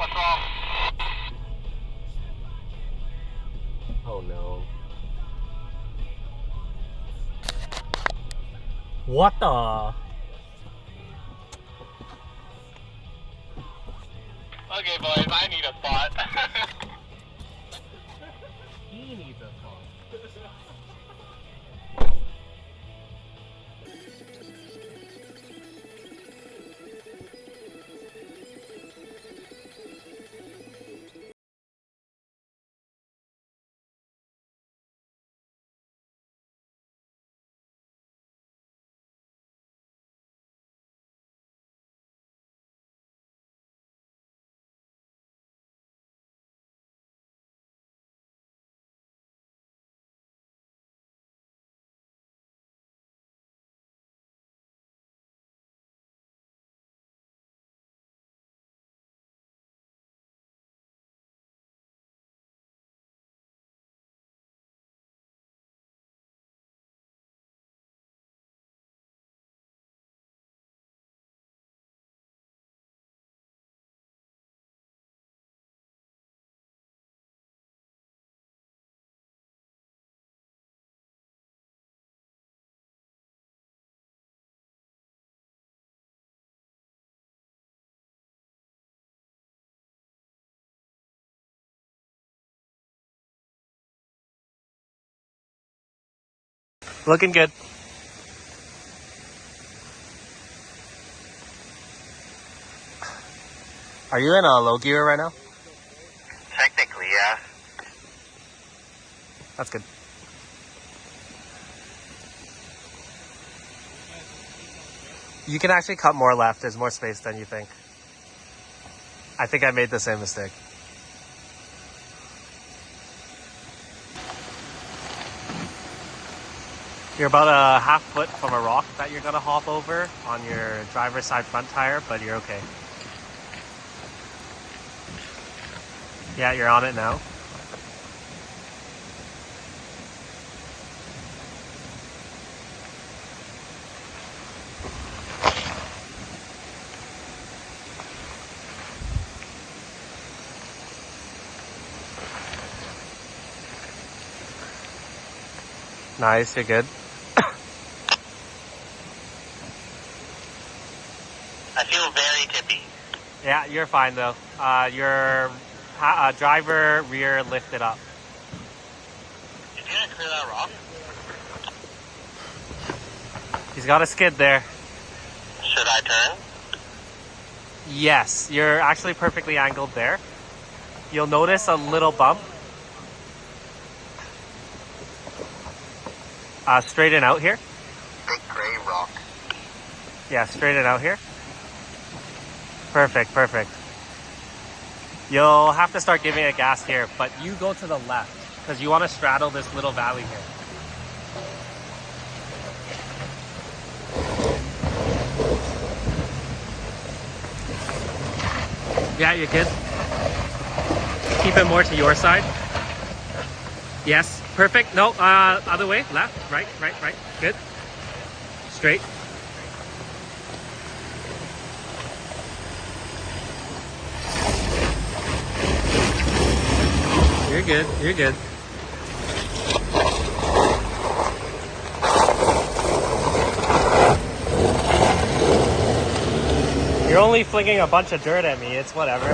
What's wrong? Oh no. What the? Okay, boys, I need a spot. He needs a spot. Looking good. Are you in a low gear right now? Technically, yeah. That's good. You can actually cut more left. There's more space than you think. I think I made the same mistake. You're about a half foot from a rock that you're gonna hop over on your driver's side front tire, but you're okay. Yeah, you're on it now. Nice, you're good. I feel very tippy. Yeah, you're fine though. Your driver rear lifted up. Is he gonna clear that rock? He's got a skid there. Should I turn? Yes, you're actually perfectly angled there. You'll notice a little bump. Straighten out here. Big gray rock. Yeah, straighten out here. Perfect, perfect. You'll have to start giving it gas here, but you go to the left because you want to straddle this little valley here. Yeah, you're good. Keep it more to your side. Yes, perfect. No, other way, left, right, right, right. Good. Straight. You're good, you're good. You're only flinging a bunch of dirt at me, it's whatever.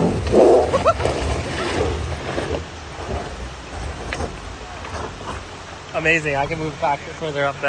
Amazing, I can move back further up there.